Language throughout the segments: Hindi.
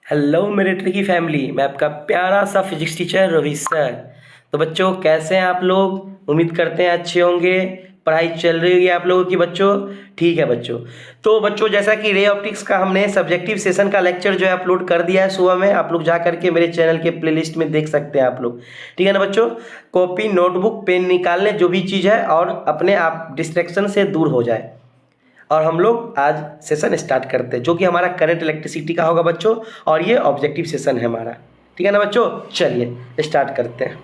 हेलो मेरे ट्रिकी फैमिली, मैं आपका प्यारा सा फिजिक्स टीचर रोहित सर। तो बच्चों, कैसे हैं आप लोग? उम्मीद करते हैं अच्छे होंगे। पढ़ाई चल रही होगी आप लोगों की बच्चों। ठीक है बच्चों। तो बच्चों, जैसा कि रे ऑप्टिक्स का हमने सब्जेक्टिव सेशन का लेक्चर जो है अपलोड कर दिया है सुबह में, आप लोग जा करके मेरे चैनल के प्लेलिस्ट में देख सकते हैं आप लोग। ठीक है ना बच्चों? कॉपी, नोटबुक, पेन निकाल लें, जो भी चीज़ है, और अपने आप डिस्ट्रैक्शन से दूर हो जाए। और हम लोग आज सेशन स्टार्ट करते हैं, जो कि हमारा करंट इलेक्ट्रिसिटी का होगा बच्चों। और ये ऑब्जेक्टिव सेशन है हमारा। ठीक है ना बच्चों? चलिए स्टार्ट करते हैं।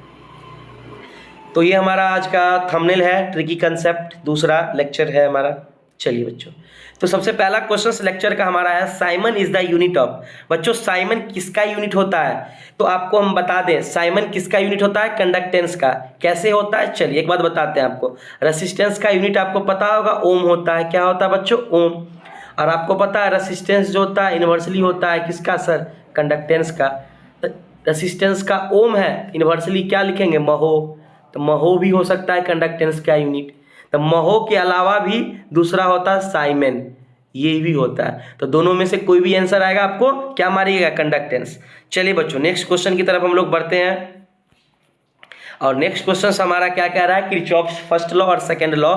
तो ये हमारा आज का थंबनेल है, ट्रिकी कंसेप्ट, दूसरा लेक्चर है हमारा। चलिए बच्चों, तो सबसे पहला क्वेश्चन लेक्चर का हमारा है, Simon is the unit of. बच्चों, साइमन किसका यूनिट होता है? तो आपको हम बता दें, साइमन किसका यूनिट होता है? कंडक्टेंस का। कैसे होता है? चलिए एक बात बताते हैं आपको। रेसिस्टेंस का यूनिट आपको पता होगा, ओम होता है। क्या होता है बच्चों? ओम। और आपको पता है रेसिस्टेंस जो होता है इन्वर्सली होता है किसका सर? कंडक्टेंस का। रेसिस्टेंस का ओम है, इन्वर्सली क्या लिखेंगे? महो। तो महो भी हो सकता है कंडक्टेंस का यूनिट। तो महो के अलावा भी दूसरा होता है साइमन, ये भी होता है। तो दोनों में से कोई भी आंसर आएगा, आपको क्या मारिएगा? कंडक्टेंस। चलिए बच्चों, नेक्स्ट क्वेश्चन की तरफ हम लोग बढ़ते हैं। और नेक्स्ट क्वेश्चन हमारा क्या कह रहा है? किरचॉफ्स फर्स्ट लॉ और सेकंड लॉ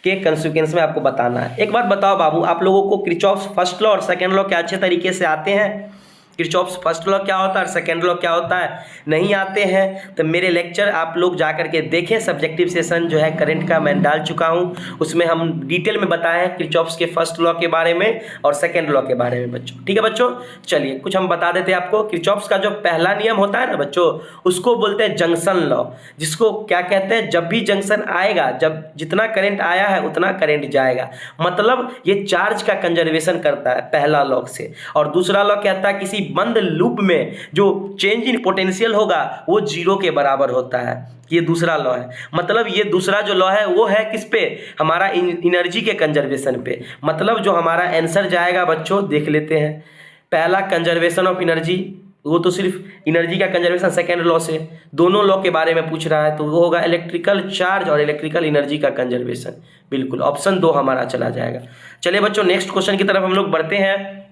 के कंसिक्वेंस में आपको बताना है। एक बात बताओ बाबू, आप लोगों को किरचॉफ्स फर्स्ट लॉ और सेकंड लॉ क्या अच्छे तरीके से आते हैं? किरचॉफ्स फर्स्ट लॉ क्या होता है और सेकंड लॉ क्या होता है? नहीं आते हैं तो मेरे लेक्चर आप लोग जा करके देखें। सब्जेक्टिव सेशन जो है करंट का मैं डाल चुका हूं, उसमें हम डिटेल में बताए हैं किरचॉफ्स के फर्स्ट लॉ के बारे में और सेकंड लॉ के बारे में बच्चों। ठीक है बच्चों? चलिए कुछ हम बता देते हैं आपको। किरचॉफ्स का जो पहला नियम होता है ना बच्चों, उसको बोलते हैं जंक्शन लॉ। जिसको क्या कहते हैं? जब भी जंक्शन आएगा, जब जितना करंट आया है उतना करंट जाएगा। मतलब ये चार्ज का कंजर्वेशन करता है पहला लॉ से। और दूसरा लॉ कहता है किसी बंद लूप में जो चेंज इन पोटेंशियल होगा वो जीरो के बराबर होता है। ये दूसरा लॉ है। मतलब ये दूसरा जो लॉ है वो है किस पे? हमारा एनर्जी के कंजर्वेशन पे। मतलब जो हमारा आंसर जाएगा बच्चों, देख लेते हैं। पहला कंजर्वेशन ऑफ एनर्जी, वो तो सिर्फ एनर्जी का कंजर्वेशन सेकेंड लॉ से। दोनों लॉ के बारे में पूछ रहा है तो वो होगा इलेक्ट्रिकल चार्ज और इलेक्ट्रिकल एनर्जी का कंजर्वेशन। बिल्कुल ऑप्शन 2 हमारा चला जाएगा। चलिए बच्चों, नेक्स्ट क्वेश्चन की तरफ हम लोग बढ़ते हैं।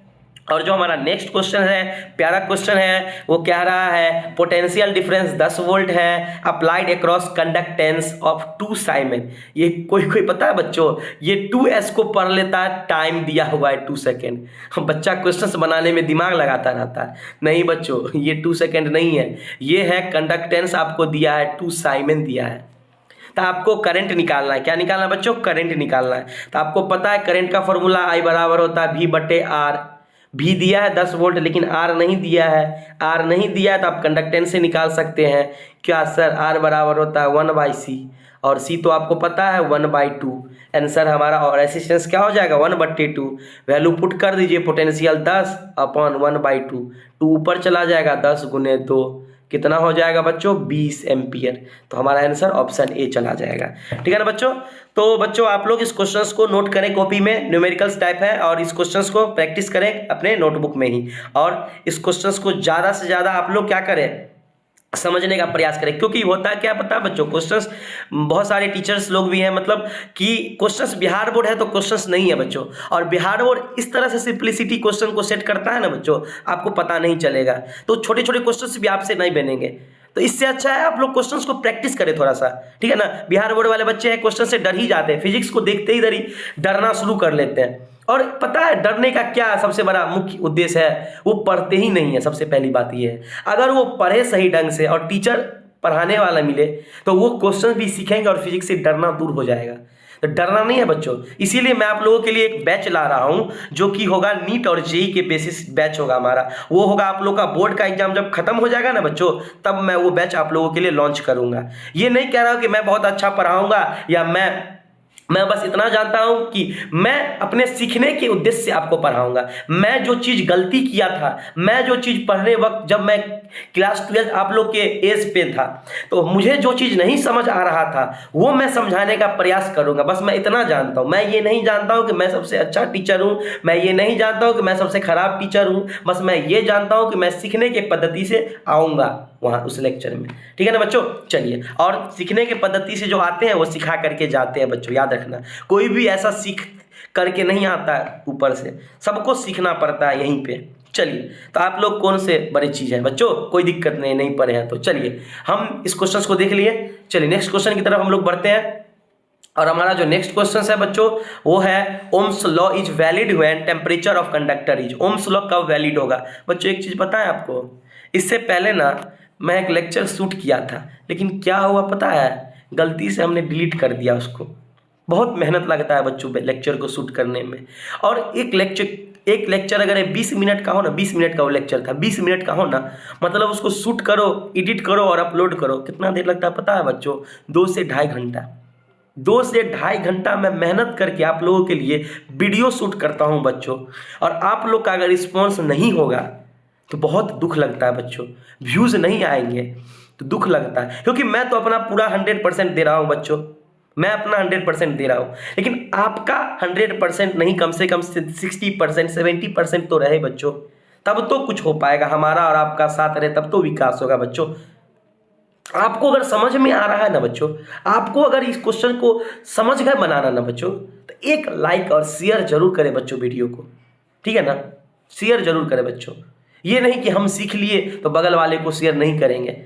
और जो हमारा नेक्स्ट क्वेश्चन है, प्यारा क्वेश्चन है, वो कह रहा है पोटेंशियल डिफरेंस 10 वोल्ट है applied across conductance of 2 Simon. ये कोई पता है बच्चों? ये 2s को पढ़ लेता है, टाइम दिया हुआ है 2 सेकेंड। बच्चा क्वेश्चन बनाने में दिमाग लगाता रहता है। नहीं बच्चों, ये 2 सेकेंड नहीं है, ये है कंडक्टेंस आपको दिया है, 2 साइमन दिया है। तो आपको करंट निकालना है। क्या निकालना है बच्चों? करंट निकालना है। तो आपको पता है करंट का फॉर्मूला I बराबर होता है V/R। भी दिया है 10 वोल्ट, लेकिन आर नहीं दिया है। आर नहीं दिया है तो आप कंडक्टेंस से निकाल सकते हैं। क्या सर? आर बराबर होता है 1/C, और सी तो आपको पता है 1/2। आंसर हमारा, और रेसिस्टेंस क्या हो जाएगा? 1/2। वैल्यू पुट कर दीजिए, पोटेंशियल 10 अपॉन 1/2। 2 ऊपर चला जाएगा, 10 गुने 2 कितना हो जाएगा बच्चों? 20 एम्पियर। तो हमारा आंसर ऑप्शन ए चला जाएगा। ठीक है ना बच्चों? तो बच्चों आप लोग इस क्वेश्चंस को नोट करें कॉपी में, न्यूमेरिकल्स टाइप है, और इस क्वेश्चंस को प्रैक्टिस करें अपने नोटबुक में ही। और इस क्वेश्चंस को ज़्यादा से ज़्यादा आप लोग क्या करें? समझने का प्रयास करें। क्योंकि होता है क्या पता है बच्चों, क्वेश्चंस बहुत सारे टीचर्स लोग भी हैं, मतलब कि क्वेश्चंस बिहार बोर्ड है तो क्वेश्चंस नहीं है बच्चों। और बिहार बोर्ड इस तरह से सिंप्लिसिटी क्वेश्चन को सेट करता है ना बच्चों, आपको पता नहीं चलेगा। तो छोटे छोटे क्वेश्चंस भी आपसे नहीं बनेंगे। तो इससे अच्छा है आप लोग क्वेश्चंस को प्रैक्टिस करें थोड़ा सा। ठीक है ना? बिहार बोर्ड वाले बच्चे हैं, क्वेश्चन से डर ही जाते हैं, फिजिक्स को देखते ही इधर ही डरना शुरू कर लेते हैं। और पता है डरने का क्या सबसे बड़ा मुख्य उद्देश्य है? वो पढ़ते ही नहीं है। सबसे पहली बात ये है, अगर वो पढ़े सही ढंग से और टीचर पढ़ाने वाला मिले तो वो क्वेश्चन भी सीखेंगे और फिजिक्स से डरना दूर हो जाएगा। तो डरना नहीं है बच्चों। इसीलिए मैं आप लोगों के लिए एक बैच ला रहा हूं, जो कि होगा नीट और जेई के बेसिस बैच होगा हमारा। वो होगा आप लोग का बोर्ड का एग्जाम जब खत्म हो जाएगा ना बच्चों, तब मैं वो बैच आप लोगों के लिए लॉन्च करूंगा। ये नहीं कह रहा हूं कि मैं बहुत अच्छा पढ़ाऊंगा, या मैं बस इतना जानता हूं कि मैं अपने सीखने के उद्देश्य से आपको पढ़ाऊंगा। मैं जो चीज गलती किया था, मैं जो चीज पढ़ने वक्त जब मैं क्लास 12 आप लोग के एज पे था, तो मुझे जो चीज नहीं समझ आ रहा था वो मैं समझाने का प्रयास करूंगा। बस मैं इतना जानता हूं। मैं ये नहीं जानता हूं कि मैं सबसे अच्छा टीचर हूं, मैं ये नहीं जानता हूं कि मैं सबसे खराब टीचर हूं। बस मैं ये जानता हूं कि मैं सीखने के पद्धति से आऊंगा वहाँ उस लेक्चर में। ठीक है ना बच्चों? चलिए, और सीखने के पद्धति से जो आते हैं वो सिखा करके जाते हैं बच्चों, याद रखना। कोई भी ऐसा सीख करके नहीं आता है ऊपर से, सबको सीखना पड़ता है यहीं पे। चलिए, तो आप लोग कौन से बड़ी चीज़ है बच्चों, कोई दिक्कत नहीं पढ़े हैं तो चलिए हम इस क्वेश्चन को देख लिए। चलिए नेक्स्ट क्वेश्चन की तरफ हम लोग बढ़ते हैं। और हमारा जो नेक्स्ट क्वेश्चन है बच्चों वो है Ohm's law is valid when temperature of conductor is. Ohm's law कब वैलिड होगा बच्चों, एक चीज़ पता है आपको, इससे पहले ना मैं एक लेक्चर शूट किया था, लेकिन क्या हुआ पता है, गलती से हमने डिलीट कर दिया उसको। बहुत मेहनत लगता है बच्चों लेक्चर को शूट करने में, और एक लेक्चर अगर 20 मिनट का हो ना, 20 मिनट का वो लेक्चर था, 20 मिनट का हो ना, मतलब उसको शूट करो, एडिट करो और अपलोड करो, कितना देर लगता है पता है बच्चों, 2 से ढाई घंटा। 2 से ढाई घंटा मैं मेहनत करके आप लोगों के लिए वीडियो शूट करता हूं बच्चों, और आप लोग का अगर रिस्पॉन्स नहीं होगा तो बहुत दुख लगता है बच्चों, व्यूज़ नहीं आएंगे तो दुख लगता है, क्योंकि मैं तो अपना पूरा 100% दे रहा हूं बच्चों, मैं अपना 100% दे रहा हूं, लेकिन आपका 100% नहीं, कम से कम 60% 70% तो रहे बच्चों, तब तो कुछ हो पाएगा, हमारा और आपका साथ रहे तब तो विकास होगा बच्चों। आपको अगर समझ में आ रहा है ना बच्चों, आपको अगर इस क्वेश्चन को समझ कर बनाना ना बच्चों, तो एक लाइक और शेयर जरूर करें बच्चों वीडियो को, ठीक है ना, शेयर जरूर करें बच्चों। ये नहीं कि हम सीख लिए तो बगल वाले को शेयर नहीं करेंगे,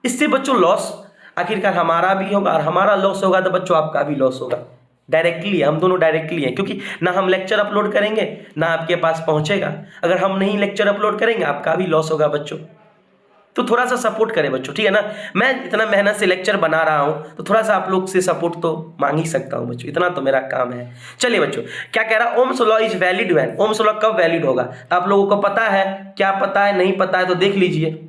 इससे बच्चों लॉस आखिरकार हमारा भी होगा, और हमारा लॉस होगा तो बच्चों आपका भी लॉस होगा। डायरेक्टली हम दोनों डायरेक्टली हैं, क्योंकि ना हम लेक्चर अपलोड करेंगे ना आपके पास पहुंचेगा। अगर हम नहीं लेक्चर अपलोड करेंगे आपका भी लॉस होगा बच्चों, तो थोड़ा सा सपोर्ट करें बच्चों, ठीक है ना। मैं इतना मेहनत से लेक्चर बना रहा हूं तो थोड़ा सा आप लोग से सपोर्ट तो मांग ही सकता हूं बच्चों, इतना तो मेरा काम है। चलिए बच्चों, क्या कह रहा है, Ohm's law is valid when, Ohm's law कब वैलिड होगा, तो आप लोगों को पता है, क्या पता है, नहीं पता है तो देख लीजिए।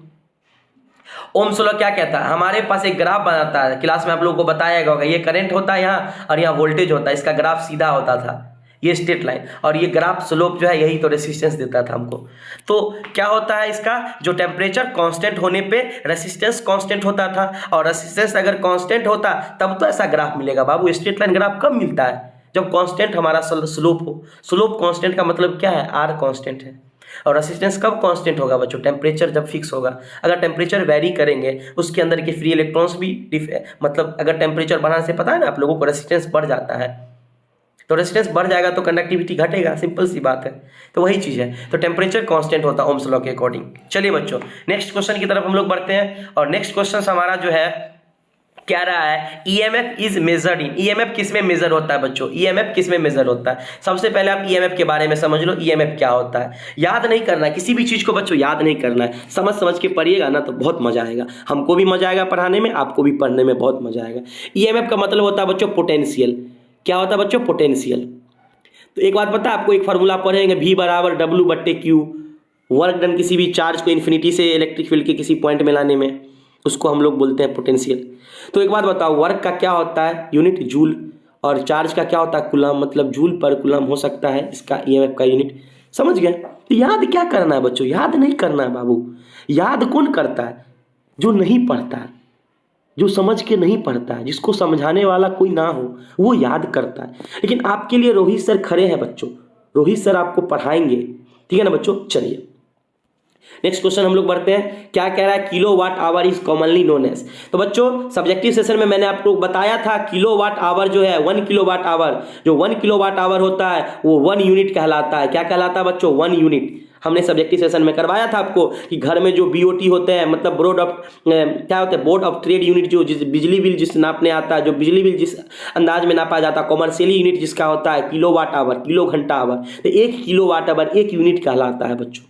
ओम्स लॉ क्या कहता है, हमारे पास एक ग्राफ बनाता है, क्लास में आप लोगों को बताया होगा, ये करंट होता है यहाँ और यहाँ वोल्टेज होता है, इसका ग्राफ सीधा होता था, ये स्ट्रेट लाइन, और ये ग्राफ स्लोप जो है यही तो रेसिस्टेंस देता था हमको। तो क्या होता है, इसका जो टेम्परेचर कांस्टेंट होने पे रेसिस्टेंस कांस्टेंट होता था, और रेसिस्टेंस अगर कांस्टेंट होता तब तो ऐसा ग्राफ मिलेगा बाबू। स्ट्रेट लाइन ग्राफ कब मिलता है, जब कांस्टेंट हमारा स्लोप हो। स्लोप कांस्टेंट का मतलब क्या है, आर कांस्टेंट है। और रेसिस्टेंस कब कांस्टेंट होगा बच्चों, टेम्परेचर जब फिक्स होगा। अगर टेम्परेचर वेरी करेंगे उसके अंदर के फ्री इलेक्ट्रॉन्स भी मतलब अगर टेम्परेचर बढ़ाने से पता है ना आप लोगों को रेसिस्टेंस बढ़ जाता है, तो रेजिस्टेंस बढ़ जाएगा तो कंडक्टिविटी घटेगा, सिंपल सी बात है। तो वही चीज़ है, तो टेम्परेचर कांस्टेंट होता है ओम्स लॉ के अकॉर्डिंग। चलिए बच्चों नेक्स्ट क्वेश्चन की तरफ हम लोग बढ़ते हैं, और नेक्स्ट क्वेश्चन हमारा जो है क्या रहा है, EMF is measured in. EMF किस में मेजर होता है बच्चों, ईएमएफ किस में मेजर होता है। सबसे पहले आप ईएमएफ के बारे में समझ लो, ईएमएफ क्या होता है। याद नहीं करना है किसी भी चीज़ को बच्चों, याद नहीं करना है, समझ समझ के पढ़िएगा ना तो बहुत मजा आएगा, हमको भी मजा आएगा पढ़ाने में, आपको भी पढ़ने में बहुत मजा आएगा। ईएमएफ का मतलब होता है बच्चों पोटेंशियल। क्या होता है बच्चों, पोटेंशियल। तो एक बात पता है आपको, एक फार्मूला पढ़ेंगे, V बराबर W/Q, वर्क डन किसी भी चार्ज को इन्फिनिटी से इलेक्ट्रिक फील्ड के किसी पॉइंट में लाने में, उसको हम लोग बोलते हैं पोटेंशियल। तो एक बात बताओ, वर्क का क्या होता है यूनिट, जूल, और चार्ज का क्या होता है कूलम, मतलब जूल पर कूलम हो सकता है इसका ईएमएफ का यूनिट। समझ गए। तो याद क्या करना है बच्चों, याद नहीं करना है बाबू। याद कौन करता है, जो नहीं पढ़ता है, जो समझ के नहीं पढ़ता है, जिसको समझाने वाला कोई ना हो वो याद करता है। लेकिन आपके लिए रोहित सर खड़े हैं बच्चों, रोहित सर आपको पढ़ाएंगे, ठीक है ना बच्चों। चलिए नेक्स्ट क्वेश्चन हम लोग बढ़ते हैं। क्या कह रहा है, kilowatt hour is commonly known as. तो बच्चों सब्जेक्टिव सेशन में मैंने आपको बताया था, किलोवाट आवर जो है 1 किलोवाट आवर, जो 1 किलोवाट आवर होता है वो 1 यूनिट कहलाता है। क्या कहलाता है बच्चों, 1 यूनिट। हमने सब्जेक्टिव सेशन में करवाया था आपको कि घर में जो बीओटी होते हैं, मतलब बोर्ड ऑफ क्या होता है, बोर्ड ऑफ ट्रेड यूनिट, जो जिस बिजली बिल जिस नापने आता है, जो बिजली बिल जिस अंदाज में नापा जाता है, कॉमर्शियली यूनिट जिसका होता है किलोवाट आवर, किलो घंटा आवर। तो 1 किलोवाट आवर 1 यूनिट कहलाता है बच्चों,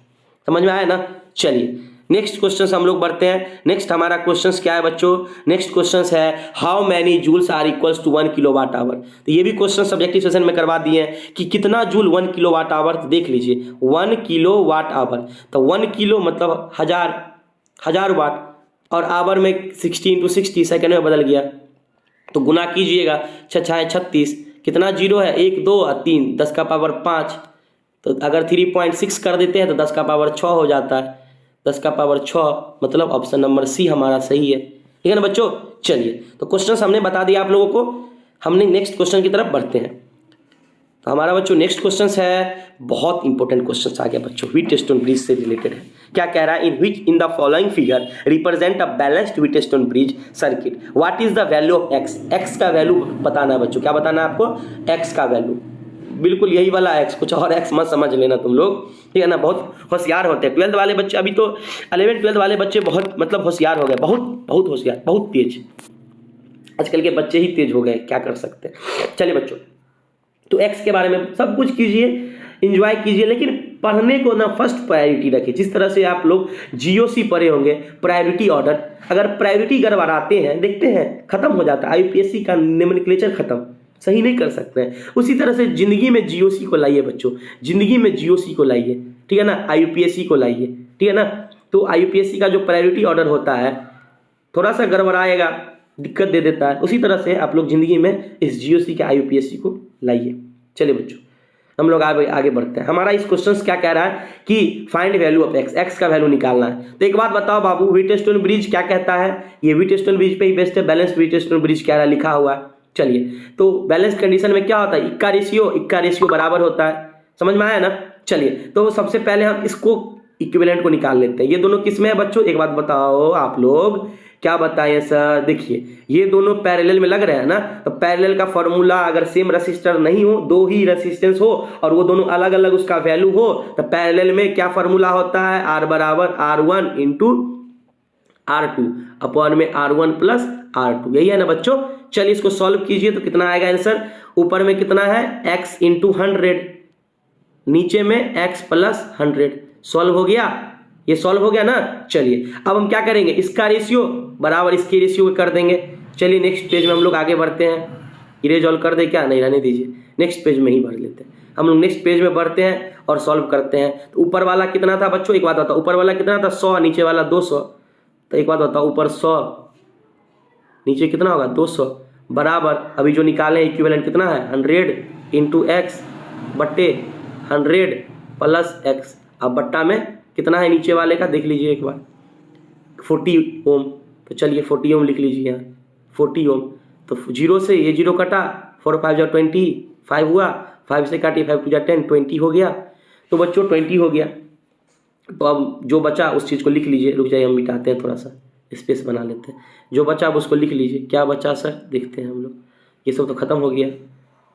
समझ में आया ना। चलिए नेक्स्ट क्वेश्चन हम लोग बढ़ते हैं। नेक्स्ट हमारा क्वेश्चन क्या है बच्चों, नेक्स्ट क्वेश्चन है how many joules are equals to 1 kilowatt hour. तो ये भी क्वेश्चन सब्जेक्टिव सेशन में करवा दिए हैं कि कितना जूल 1 किलोवाट आवर। तो देख लीजिए 1 किलोवाट आवर, तो 1 किलो मतलब हजार वाट, और आवर में 60 × 60 सेकंड में बदल गया। तो गुना कीजिएगा, 6 × 36, कितना जीरो है, 1 2 और 3, 10 का पावर 5। तो अगर 3.6 कर देते हैं तो 10 का पावर 6 हो जाता है। 10 का पावर 6 मतलब ऑप्शन नंबर सी हमारा सही है, ठीक है ना बच्चों। चलिए तो क्वेश्चन हमने बता दिया आप लोगों को, हमने नेक्स्ट क्वेश्चन की तरफ बढ़ते हैं। तो हमारा बच्चों नेक्स्ट क्वेश्चन है, बहुत इंपॉर्टेंट क्वेश्चन आ गया बच्चों, व्हीटस्टोन ब्रिज से रिलेटेड है। क्या कह रहा है, in which in the following figure represent a balanced Wheatstone bridge circuit, what is the value of x. X का वैल्यू बताना है बच्चों, क्या बताना है आपको, एक्स का वैल्यू। बिल्कुल यही वाला एक्स, कुछ और एक्स मत समझ लेना तुम लोग, ठीक है ना। बहुत होशियार होते हैं 12th वाले बच्चे, अभी तो 11 12 वाले बच्चे बहुत मतलब होशियार हो गए, बहुत बहुत होशियार, बहुत तेज। आजकल के बच्चे ही तेज हो गए, क्या कर सकते हैं। चलिए बच्चों, तो एक्स के बारे में सब कुछ कीजिए, इंजॉय कीजिए, लेकिन पढ़ने को ना फर्स्ट प्रायोरिटी रखिए। जिस तरह से आप लोग जीओसी पढ़े होंगे, प्रायोरिटी ऑर्डर, अगर प्रायोरिटी गड़बड़ाते हैं, देखते हैं खत्म हो जाता है, आईयूपीएससी का नोमेनक्लेचर खत्म, सही नहीं कर सकते हैं। उसी तरह से जिंदगी में जीओसी को लाइए बच्चों, जिंदगी में जीओसी को लाइए, ठीक है ना, आईयूपीएससी को लाइए, ठीक है ना। तो आईयूपीएससी का जो प्रायोरिटी ऑर्डर होता है थोड़ा सा गड़बड़ाएगा, दिक्कत दे देता है, उसी तरह से आप लोग जिंदगी में इस जीओसी के आईयूपीएससी को लाइए। चलिए बच्चों, हम लोग आगे बढ़ते हैं। हमारा इस क्वेश्चन क्या कह रहा है कि find value of x, x का वैल्यू निकालना है। तो एक बात बताओ बाबू, व्हीटस्टोन ब्रिज क्या कहता है? ये व्हीटस्टोन ब्रिज पे ही बेस्ड है, बैलेंस्ड व्हीटस्टोन ब्रिज क्या है लिखा हुआ है। चलिए, तो बैलेंस कंडीशन में क्या होता है, इक्का रेशियो बराबर होता है, समझ में आया ना। चलिए, तो सबसे पहले हम इसको इक्विवेलेंट को निकाल लेते हैं। ये दोनों किस में है बच्चों, एक बात बताओ आप लोग, क्या बताएं सर? देखिए, ये दोनों पैरेलल में लग रहे हैं ना, तो पैरेलल का फॉर्मूला अगर सेम रेसिस्टर नहीं हो, दो ही रेसिस्टेंस हो और वो दोनों अलग अलग उसका वैल्यू हो, तो पैरेलल में क्या फॉर्मूला होता है, R बराबर R1 इंटू R2 अपॉन में R1 प्लस R2, यही है ना बच्चों। चलिए इसको सॉल्व कीजिए तो कितना आएगा आंसर, ऊपर में कितना है x इंटू 100, नीचे में x प्लस 100, सॉल्व हो गया, ये सॉल्व हो गया ना। चलिए अब हम क्या करेंगे, इसका रेशियो बराबर इसके रेशियो कर देंगे। चलिए नेक्स्ट पेज में हम लोग आगे बढ़ते हैं, इरेज ऑल कर दे क्या, नहीं रहने दीजिए, नेक्स्ट पेज में ही भर लेते हैं हम लोग। नेक्स्ट पेज में बढ़ते हैं और सॉल्व करते हैं। तो ऊपर वाला कितना था बच्चों, एक बात बताओ, ऊपर वाला कितना था 100, नीचे वाला 200। तो एक बात बताओ, ऊपर 100 नीचे कितना होगा 200, बराबर अभी जो निकाले इक्विवेलेंट कितना है 100 इंटू एक्स बट्टे 100 प्लस एक्स। अब बट्टा में कितना है नीचे वाले का देख लीजिए एक बार, 40 ओम। तो चलिए 40 ओम लिख लीजिए यहाँ, 40 ओम। तो 0 से ये 0 कटा, 4 5 20, 5 हुआ, 5 से काटिए, 5 2 10, 20 हो गया। तो बच्चों 20 हो गया, तो अब जो बचा उस चीज़ को लिख लीजिए। रुक जाइए, हम मिटाते हैं, थोड़ा सा स्पेस बना लेते हैं। जो बचा अब उसको लिख लीजिए, क्या बचा सर देखते हैं हम लोग। ये सब तो खत्म हो गया,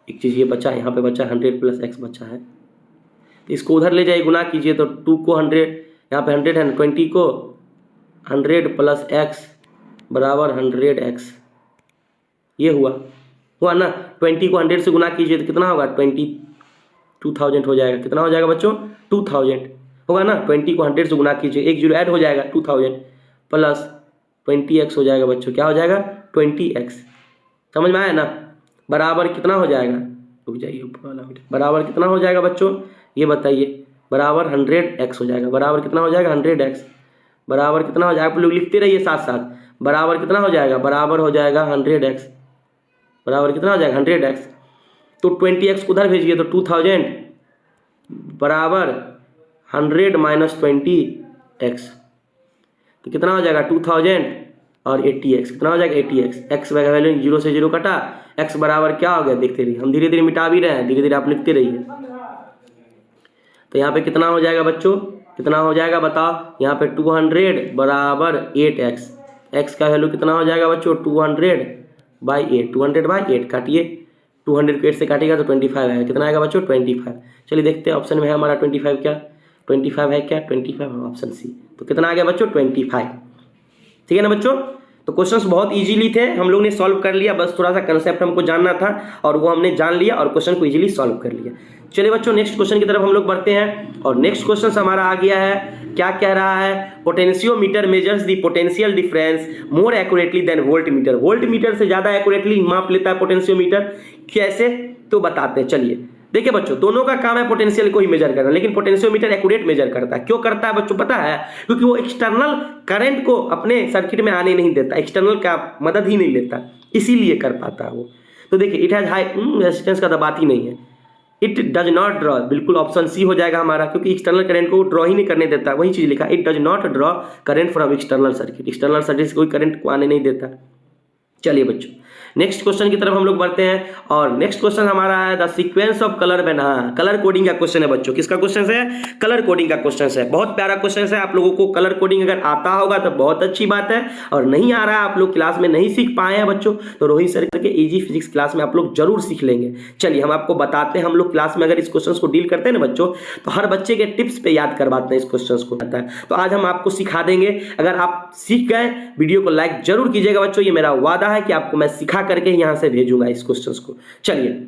एक चीज़ ये बचा, यहाँ पे बचा 100 प्लस एक्स बचा है। तो इसको उधर ले जाइए, गुना कीजिए, तो 2 को 100, यहाँ पे 100 है, 20 को 100 प्लस एक्स बराबर 100 एक्स, ये हुआ ना। 20 को 100 से गुना कीजिए तो कितना होगा, 2000 हो जाएगा। कितना हो जाएगा बच्चों, 2000 होगा ना। 20 को 100 से गुना कीजिए, एक जीरो ऐड हो जाएगा, 2000 प्लस 20x हो जाएगा बच्चों, क्या हो जाएगा 20x, समझ में आया ना। बराबर कितना हो जाएगा, रुक जाइए ऊपर वाला, बराबर कितना हो जाएगा बच्चों ये बताइए, बराबर 100x हो जाएगा। बराबर कितना हो जाएगा 100x, बराबर कितना हो जाएगा, आप लोग लिखते रहिए साथ साथ। बराबर कितना हो जाएगा, बराबर हो जाएगा 100x, बराबर कितना हो जाएगा 100x। तो 20x उधर भेजिए, तो 2000 बराबर 100 माइनस 20x, तो कितना हो जाएगा 2000 और 80x, कितना हो जाएगा 80x। x वैल्यू 0 से 0 कटा, x बराबर क्या हो गया देखते रहिए, हम धीरे धीरे मिटा भी रहे हैं, धीरे धीरे आप लिखते रहिए। तो यहाँ पे कितना हो जाएगा बच्चों, कितना हो जाएगा बताओ, यहाँ पे 200 बराबर 8x, x का वैल्यू कितना हो जाएगा बच्चों 200/8, 200/8 काटिए, 200 को 8 से काटिएगा तो 25 आएगा। कितना आएगा बच्चों 25। चलिए देखते हैं ऑप्शन में है हमारा 25, क्या 25 है, क्या 25 ऑप्शन सी। तो कितना आ गया बच्चों 25, ठीक है ना बच्चों। तो क्वेश्चंस बहुत इजीली थे, हम लोग ने सॉल्व कर लिया, बस थोड़ा सा कंसेप्ट हमको जानना था और वो हमने जान लिया और क्वेश्चन को इजीली सॉल्व कर लिया। चलिए बच्चों नेक्स्ट क्वेश्चन की तरफ हम लोग बढ़ते हैं और नेक्स्ट क्वेश्चन हमारा आ गया है, क्या कह रहा है, potentiometer measures the potential difference more accurately than voltmeter. Voltmeter से ज़्यादा एक्यूरेटली माप लेता है पोटेंशियोमीटर, कैसे तो बताते हैं। चलिए देखिए बच्चों, दोनों का काम है पोटेंशियल को ही मेजर करना, लेकिन पोटेंशियोमीटर एक्यूरेट मेजर करता है। क्यों करता है बच्चों पता है, क्योंकि वो एक्सटर्नल करंट को अपने सर्किट में आने नहीं देता, एक्सटर्नल का मदद ही नहीं लेता, इसीलिए कर पाता है वो। तो देखिए इट हैज हाई रेजिस्टेंस का तो बात ही नहीं है, इट डज नॉट ड्रॉ, बिल्कुल ऑप्शन सी हो जाएगा हमारा, क्योंकि एक्सटर्नल करंट को ड्रॉ ही नहीं करने देता, वही चीज लिखा, it does not draw current from external circuit, external circuit से कोई करंट को आने नहीं देता। चलिए बच्चों नेक्स्ट क्वेश्चन की तरफ हम लोग बढ़ते हैं और नेक्स्ट क्वेश्चन हमारा है the sequence of colour band. हाँ, कलर कोडिंग का क्वेश्चन है बच्चों। किसका क्वेश्चन है? कलर कोडिंग का क्वेश्चन है। बहुत प्यारा क्वेश्चन है। आप लोगों को कलर कोडिंग अगर आता होगा तो बहुत अच्छी बात है, और नहीं आ रहा है, आप लोग क्लास में नहीं सीख पाए हैं बच्चों, तो रोहित सर के इजी फिजिक्स क्लास में आप लोग जरूर सीख लेंगे। चलिए हम आपको बताते हैं। हम लोग क्लास में अगर इस क्वेश्चन को डील करते हैं ना बच्चों, तो हर बच्चे के टिप्स पे याद करवाते हैं इस क्वेश्चन को। तो आज हम आपको सिखा देंगे। अगर आप सीख गए, वीडियो को लाइक जरूर कीजिएगा बच्चों। ये मेरा वादा है कि आपको मैं सिखा करके यहां से भेजूंगा इस क्वेश्चंस को। चलिए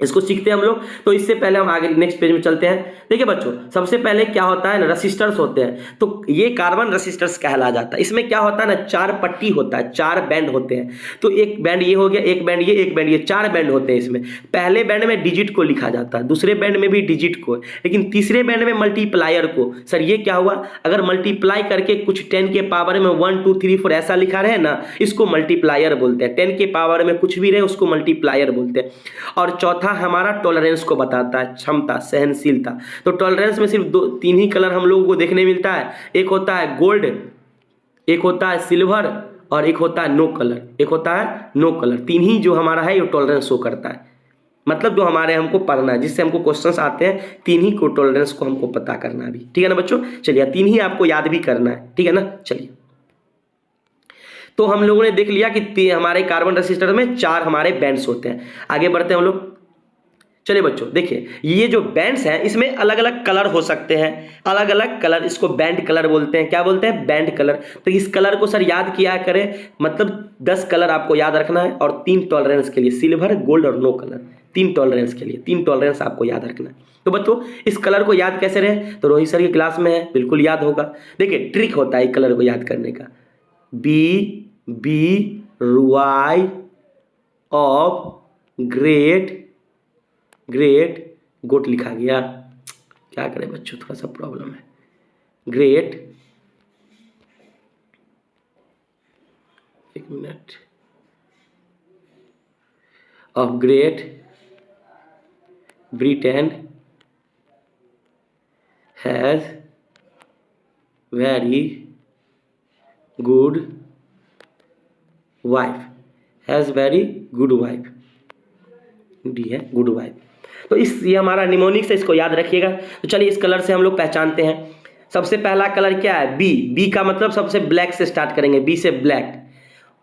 इसको सीखते हैं हम लोग। तो इससे पहले हम आगे नेक्स्ट पेज में चलते हैं। देखिए बच्चों, सबसे पहले क्या होता है ना, रेसिस्टर्स होते हैं। तो ये कार्बन रेसिस्टर्स कहला जाता है। इसमें क्या होता है ना, 4 पट्टी होता है, 4 बैंड होते हैं। तो एक बैंड ये हो गया, एक बैंड ये, एक बैंड ये, 4 बैंड होते हैं इसमें। पहले बैंड में डिजिट को लिखा जाता है, दूसरे बैंड में भी डिजिट को, लेकिन तीसरे बैंड में मल्टीप्लायर को। सर ये क्या हुआ? अगर मल्टीप्लाई करके कुछ 10 के पावर में 1 2 3 4 ऐसा लिखा रहे ना, इसको मल्टीप्लायर बोलते हैं। 10 के पावर में कुछ भी रहे उसको मल्टीप्लायर बोलते हैं। और चौथा हमारा टॉलरेंस को बताता है, क्षमता, सहनशीलता। तो टॉलरेंस में सिर्फ 3 ही कलर हम लोगों को देखने मिलता है। एक होता है गोल्ड, एक होता है सिल्वर, और एक होता है नो कलर। एक होता है नो कलर। 3 ही जो हमारा है ये टॉलरेंस शो करता है। मतलब जो हमारे हमको पढ़ना है, जिससे हमको क्वेश्चंस आते हैं, 3 ही को टॉलरेंस को हमको पता करना है भी। ठीक है ना बच्चों? चलिए 3 ही आपको याद भी करना है। ठीक है ना? चलिए तो हम लोगों ने देख लिया कि हमारे कार्बन रेसिस्टर में 4 हमारे बैंड्स होते हैं। आगे बढ़ते हैं हम लोग। चलिए बच्चों देखिए, ये जो बैंड्स हैं इसमें अलग अलग कलर हो सकते हैं। अलग अलग कलर, इसको बैंड कलर बोलते हैं। क्या बोलते हैं? Band colour. तो इस कलर को सर याद किया करें, मतलब 10 कलर आपको याद रखना है, और 3 टॉलरेंस के लिए, सिल्वर, गोल्ड और नो कलर। 3 टॉलरेंस के लिए 3 टॉलरेंस आपको याद रखना है। तो बच्चों इस कलर को याद कैसे रहे? तो रोहित सर की क्लास में है, बिल्कुल याद होगा। देखिए ट्रिक होता है एक कलर को याद करने का। बी वाई ऑफ ग्रेट गोट लिखा गया। क्या करें बच्चों, थोड़ा सा प्रॉब्लम है। ग्रेट, एक minute, of great Britain has very good wife. Has very good wife, D है, गुड वाइफ। तो ये हमारा निमोनिक्स है, इसको याद रखिएगा। तो चलिए इस कलर से हम लोग पहचानते हैं। सबसे पहला कलर क्या है? बी का मतलब सबसे ब्लैक से स्टार्ट करेंगे। बी से ब्लैक,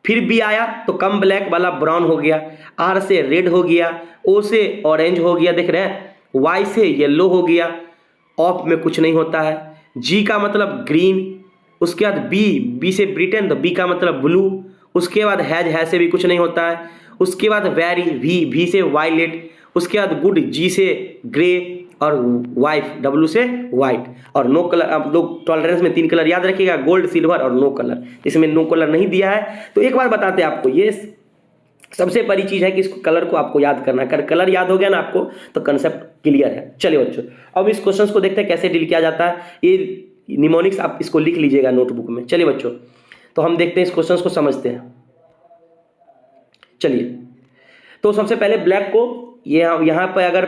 फिर बी आया तो कम ब्लैक वाला ब्राउन हो गया। आर से रेड हो गया। ओ से ऑरेंज हो गया, देख रहे हैं। वाई से येलो हो गया। ऑफ में कुछ नहीं होता है। जी का मतलब ग्रीन। उसके बाद बी से ब्रिटेन, तो बी का मतलब ब्लू। उसके बाद हैज से भी कुछ नहीं होता है। उसके बाद वेरी, वी से वायलेट। उसके बाद गुड, जी से ग्रे, और वाइफ, डब्ल्यू से वाइट। और नो कलर, आप लोग टॉलरेंस में 3 कलर याद रखिएगा, गोल्ड, सिल्वर और नो कलर। इसमें नो कलर नहीं दिया है। तो एक बार बताते हैं आपको, ये सबसे बड़ी चीज है कि इसको कलर को आपको याद करना है। कलर याद हो गया ना आपको, तो कंसेप्ट क्लियर है। चलिए बच्चों अब इस क्वेश्चन को देखते हैं कैसे डील किया जाता है। ये निमोनिक्स आप इसको लिख लीजिएगा नोटबुक में। चलिए बच्चों तो हम देखते हैं इस क्वेश्चन को, समझते हैं। चलिए तो सबसे पहले ब्लैक को, ये यहाँ पे अगर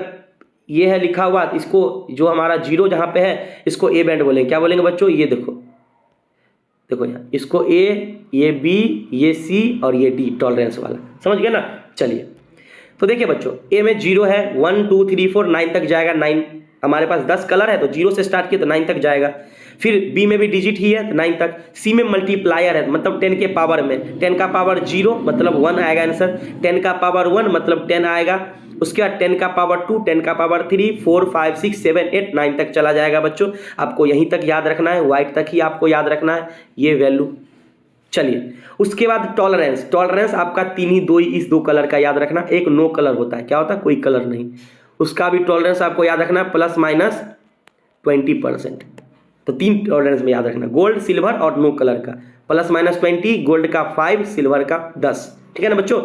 ये है लिखा हुआ, इसको जो हमारा 0 जहाँ पे है इसको ए बैंड बोलेंगे। क्या बोलेंगे बच्चों? ये देखो यहाँ, इसको ए, ये बी, ये सी और ये डी, टॉलरेंस वाला। समझ गए ना? चलिए तो देखिए बच्चों, ए में 0 है, 1 2 3 4 9 तक जाएगा। 9 हमारे पास 10 कलर है, तो 0 से स्टार्ट किया तो 9 तक जाएगा। फिर बी में भी डिजिट ही है तो 9 तक। सी में मल्टीप्लायर है, मतलब 10 के पावर में, 10 का पावर 0 मतलब 1 आएगा आंसर। 10 का पावर 1 मतलब 10 आएगा। उसके बाद 10 का पावर 2, 10 का पावर 3, 4 5 6 7 8 9 तक चला जाएगा बच्चों। आपको यहीं तक याद रखना है, वाइट तक ही आपको याद रखना है ये वैल्यू। चलिए उसके बाद टॉलरेंस आपका 3 ही, 2 ही, इस 2 कलर का याद रखना। एक नो कलर होता है, क्या होता है? कोई कलर नहीं। उसका भी टॉलरेंस आपको याद रखना है, +-20%। तो 3 टॉलरेंस में याद रखना, गोल्ड, सिल्वर और नो कलर का। +-20, गोल्ड का 5, सिल्वर का 10। ठीक है ना बच्चों?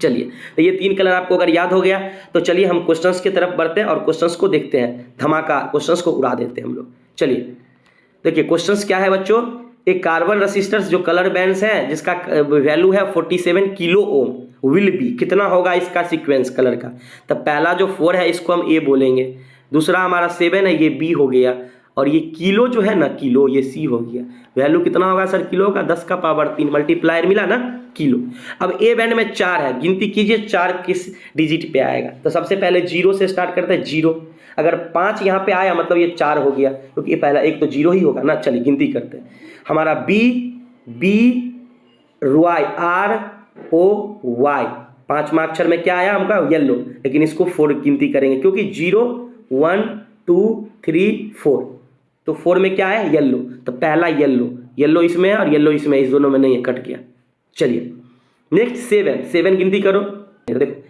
चलिए तो ये 3 कलर आपको अगर याद हो गया तो चलिए हम क्वेश्चंस की तरफ बढ़ते हैं और क्वेश्चंस को देखते हैं। धमाका क्वेश्चंस को उड़ा देते हैं हम लोग। चलिए देखिए क्वेश्चंस क्या है बच्चों। एक कार्बन रेसिस्टर्स जो कलर बैंड्स हैं जिसका वैल्यू है 47 किलो ओम विल बी, कितना होगा इसका सीक्वेंस कलर का? तो पहला जो 4 है इसको हम ए बोलेंगे। दूसरा हमारा 7 है, ये बी हो गया। और ये किलो जो है ना, किलो, ये सी हो गया। वैल्यू कितना होगा सर किलो का? 10 का पावर 3, मल्टीप्लायर मिला ना। किलो। अब ए बैंड में 4 है, गिनती कीजिए 4 किस डिजिट पे आएगा। तो सबसे पहले 0 से स्टार्ट करते हैं, 0। अगर 5 यहाँ पे आया मतलब ये 4 हो गया, क्योंकि ये पहला एक तो 0 ही होगा ना। चलिए गिनती करते हैं। हमारा B Y R O Y, 5वां अक्षर में क्या आया हमका? येलो। लेकिन इसको 4 गिनती करेंगे क्योंकि 0 1 2 3 4, तो 4 में क्या है? येलो। तो पहला येलो इसमें है और येलो इसमें, इस दोनों में नहीं है, कट गया। चलिए नेक्स्ट 7 गिनती करो। देखो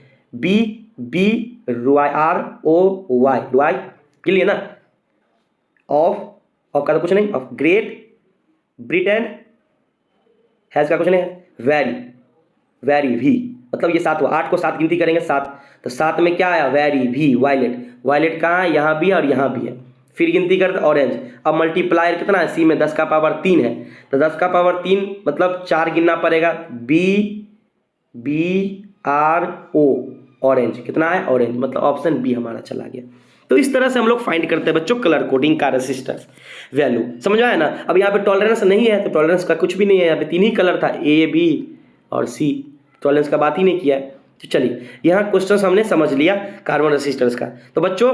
B Y R O Y, Y clear ना। ऑफ का तो कुछ नहीं, ऑफ ग्रेट ब्रिटेन, हैज का कुछ नहीं है, वेरी भी, मतलब ये 7 हुआ। 8 को 7 गिनती करेंगे, 7। तो 7 में क्या आया? वेरी भी, वायलेट कहाँ है? यहाँ भी है और यहाँ भी है। फिर गिनती करते ऑरेंज। अब मल्टीप्लायर कितना है? सी में 10 का पावर 3 है, तो 10 का पावर 3 मतलब 4 गिनना पड़ेगा। बी आर ओ, ऑरेंज कितना है? ऑरेंज, मतलब ऑप्शन बी हमारा चला गया। तो इस तरह से हम लोग फाइंड करते हैं बच्चों कलर कोडिंग का रेसिस्टेंस वैल्यू। समझ आया ना। अब यहाँ पे टॉलरेंस नहीं है, तो टॉलरेंस का कुछ भी नहीं है। यहाँ पे 3 ही कलर था, ए बी और सी, टॉलरेंस का बात ही नहीं किया है। तो चलिए यहाँ क्वेश्चन हमने समझ लिया कार्बन रेसिस्टेंस का। तो बच्चों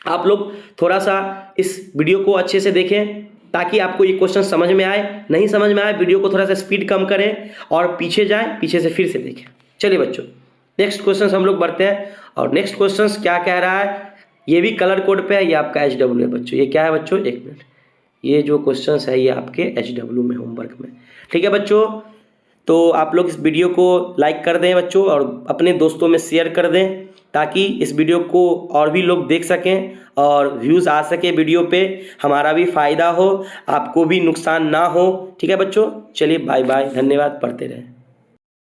आप लोग थोड़ा सा इस वीडियो को अच्छे से देखें ताकि आपको ये क्वेश्चन समझ में आए। नहीं समझ में आए, वीडियो को थोड़ा सा स्पीड कम करें और पीछे जाएं, पीछे से फिर से देखें। चलिए बच्चों नेक्स्ट क्वेश्चन हम लोग बढ़ते हैं। और नेक्स्ट क्वेश्चन क्या कह रहा है? ये भी कलर कोड पे है, ये आपका HW है बच्चों। ये क्या है बच्चों? एक मिनट, ये जो क्वेश्चन है ये आपके HW में, होमवर्क में। ठीक है बच्चों, तो आप लोग इस वीडियो को लाइक कर दें बच्चों और अपने दोस्तों में शेयर कर दें ताकि इस वीडियो को और भी लोग देख सकें और व्यूज़ आ सके वीडियो पे, हमारा भी फ़ायदा हो, आपको भी नुकसान ना हो। ठीक है बच्चों, चलिए बाय बाय, धन्यवाद, पढ़ते रहें।